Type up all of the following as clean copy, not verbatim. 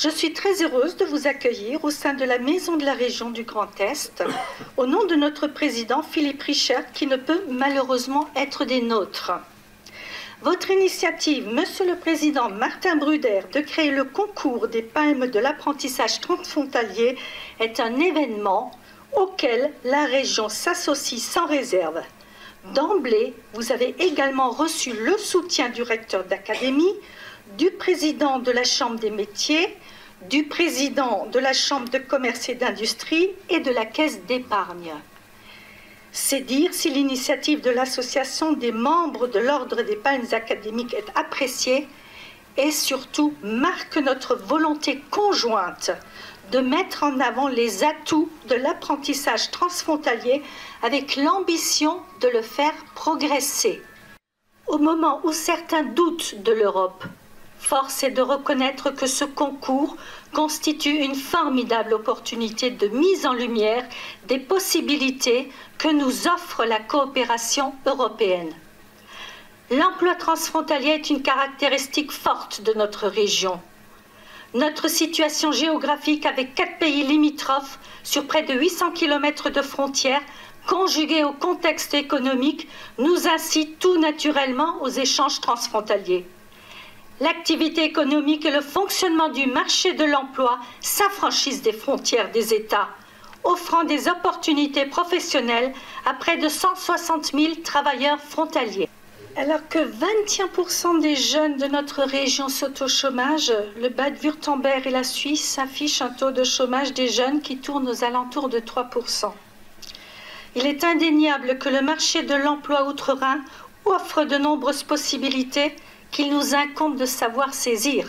Je suis très heureuse de vous accueillir au sein de la Maison de la Région du Grand Est, au nom de notre président Philippe Richert, qui ne peut malheureusement être des nôtres. Votre initiative, Monsieur le Président Martin Bruder, de créer le concours des palmes de l'apprentissage transfrontalier est un événement auquel la région s'associe sans réserve. D'emblée, vous avez également reçu le soutien du recteur d'académie, du président de la Chambre des métiers, du président de la Chambre de commerce et d'industrie et de la Caisse d'épargne. C'est dire si l'initiative de l'association des membres de l'Ordre des palmes académiques est appréciée et surtout marque notre volonté conjointe de mettre en avant les atouts de l'apprentissage transfrontalier avec l'ambition de le faire progresser. Au moment où certains doutent de l'Europe, force est de reconnaître que ce concours constitue une formidable opportunité de mise en lumière des possibilités que nous offre la coopération européenne. L'emploi transfrontalier est une caractéristique forte de notre région. Notre situation géographique avec 4 pays limitrophes sur près de 800 km de frontières, conjuguée au contexte économique, nous incite tout naturellement aux échanges transfrontaliers. L'activité économique et le fonctionnement du marché de l'emploi s'affranchissent des frontières des États, offrant des opportunités professionnelles à près de 160 000 travailleurs frontaliers. Alors que 21% des jeunes de notre région sont au chômage, le Bade-Wurtemberg et la Suisse affichent un taux de chômage des jeunes qui tourne aux alentours de 3%. Il est indéniable que le marché de l'emploi outre-Rhin offre de nombreuses possibilités qu'il nous incombe de savoir saisir.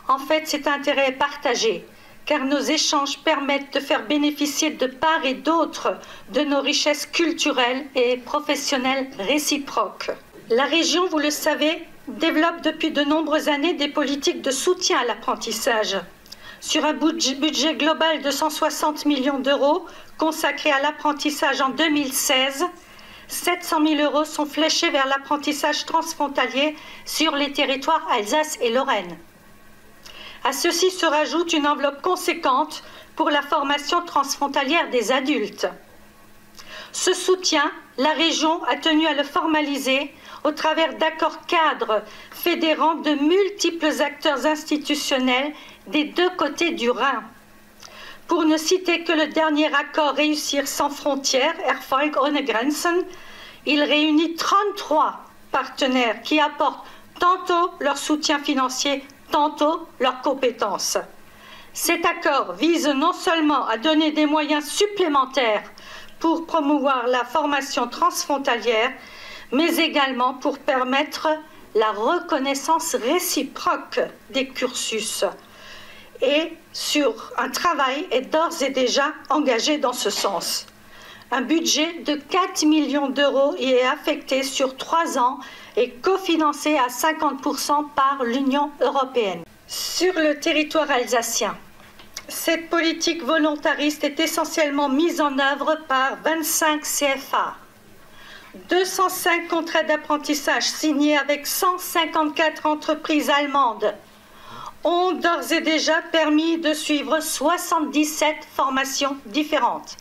En fait, cet intérêt est partagé, car nos échanges permettent de faire bénéficier de part et d'autre de nos richesses culturelles et professionnelles réciproques. La région, vous le savez, développe depuis de nombreuses années des politiques de soutien à l'apprentissage. Sur un budget global de 160 millions d'euros consacré à l'apprentissage en 2016, 700 000 euros sont fléchés vers l'apprentissage transfrontalier sur les territoires Alsace et Lorraine. À ceci se rajoute une enveloppe conséquente pour la formation transfrontalière des adultes. Ce soutien, la région a tenu à le formaliser au travers d'accords cadres fédérant de multiples acteurs institutionnels des deux côtés du Rhin. Pour ne citer que le dernier accord Réussir sans frontières, Erfolg ohne Grenzen, il réunit 33 partenaires qui apportent tantôt leur soutien financier, tantôt leurs compétences. Cet accord vise non seulement à donner des moyens supplémentaires pour promouvoir la formation transfrontalière, mais également pour permettre la reconnaissance réciproque des cursus. Et un travail est d'ores et déjà engagé dans ce sens. Un budget de 4 millions d'euros y est affecté sur 3 ans et cofinancé à 50% par l'Union européenne. Sur le territoire alsacien, cette politique volontariste est essentiellement mise en œuvre par 25 CFA, 205 contrats d'apprentissage signés avec 154 entreprises allemandes, ont d'ores et déjà permis de suivre 77 formations différentes.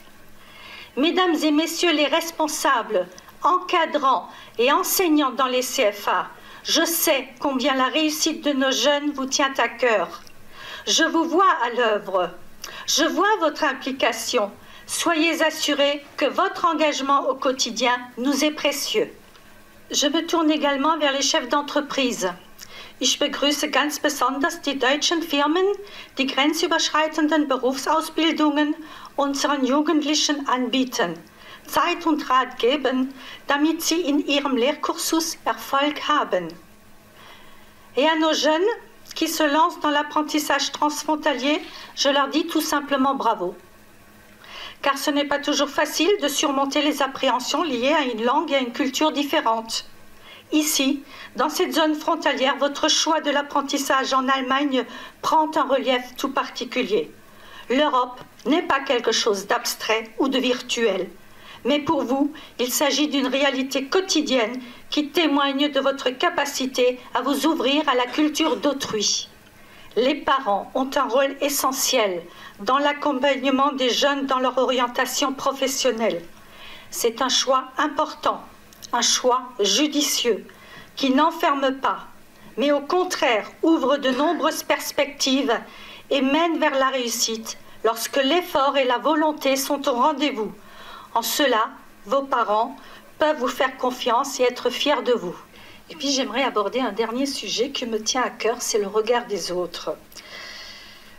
Mesdames et messieurs les responsables, encadrants et enseignants dans les CFA, je sais combien la réussite de nos jeunes vous tient à cœur. Je vous vois à l'œuvre. Je vois votre implication. Soyez assurés que votre engagement au quotidien nous est précieux. Je me tourne également vers les chefs d'entreprise. Ich begrüße ganz besonders die deutschen Firmen, die grenzüberschreitenden Berufsausbildungen unseren Jugendlichen anbieten, Zeit und Rat geben, damit sie in ihrem Lehrkursus Erfolg haben. Et à nos jeunes qui se lancent dans l'apprentissage transfrontalier, je leur dis tout simplement bravo. Car ce n'est pas toujours facile de surmonter les appréhensions liées à une langue et à une culture différente. Ici, dans cette zone frontalière, votre choix de l'apprentissage en Allemagne prend un relief tout particulier. L'Europe n'est pas quelque chose d'abstrait ou de virtuel, mais pour vous, il s'agit d'une réalité quotidienne qui témoigne de votre capacité à vous ouvrir à la culture d'autrui. Les parents ont un rôle essentiel dans l'accompagnement des jeunes dans leur orientation professionnelle. C'est un choix important, un choix judicieux, qui n'enferme pas, mais au contraire ouvre de nombreuses perspectives et mène vers la réussite lorsque l'effort et la volonté sont au rendez-vous. En cela, vos parents peuvent vous faire confiance et être fiers de vous. Et puis j'aimerais aborder un dernier sujet qui me tient à cœur, c'est le regard des autres.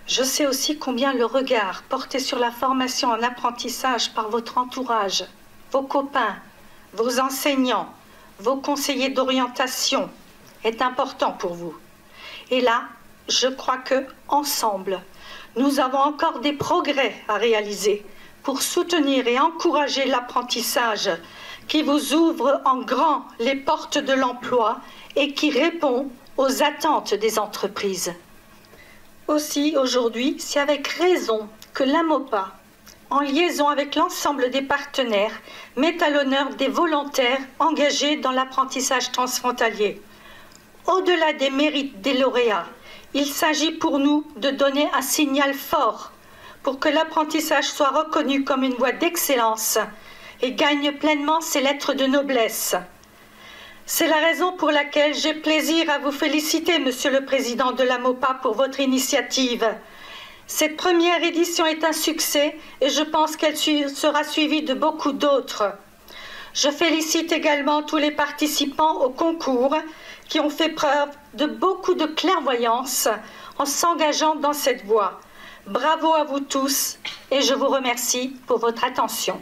Je sais aussi combien le regard porté sur la formation en apprentissage par votre entourage, vos copains, vos enseignants, vos conseillers d'orientation est important pour vous. Et là, je crois que, ensemble, nous avons encore des progrès à réaliser pour soutenir et encourager l'apprentissage qui vous ouvre en grand les portes de l'emploi et qui répond aux attentes des entreprises. Aussi, aujourd'hui, c'est avec raison que l'AMOPA, en liaison avec l'ensemble des partenaires, met à l'honneur des volontaires engagés dans l'apprentissage transfrontalier. Au-delà des mérites des lauréats, il s'agit pour nous de donner un signal fort pour que l'apprentissage soit reconnu comme une voie d'excellence et gagne pleinement ses lettres de noblesse. C'est la raison pour laquelle j'ai plaisir à vous féliciter, Monsieur le Président de l'AMOPA, pour votre initiative. Cette première édition est un succès et je pense qu'elle sera suivie de beaucoup d'autres. Je félicite également tous les participants au concours qui ont fait preuve de beaucoup de clairvoyance en s'engageant dans cette voie. Bravo à vous tous et je vous remercie pour votre attention.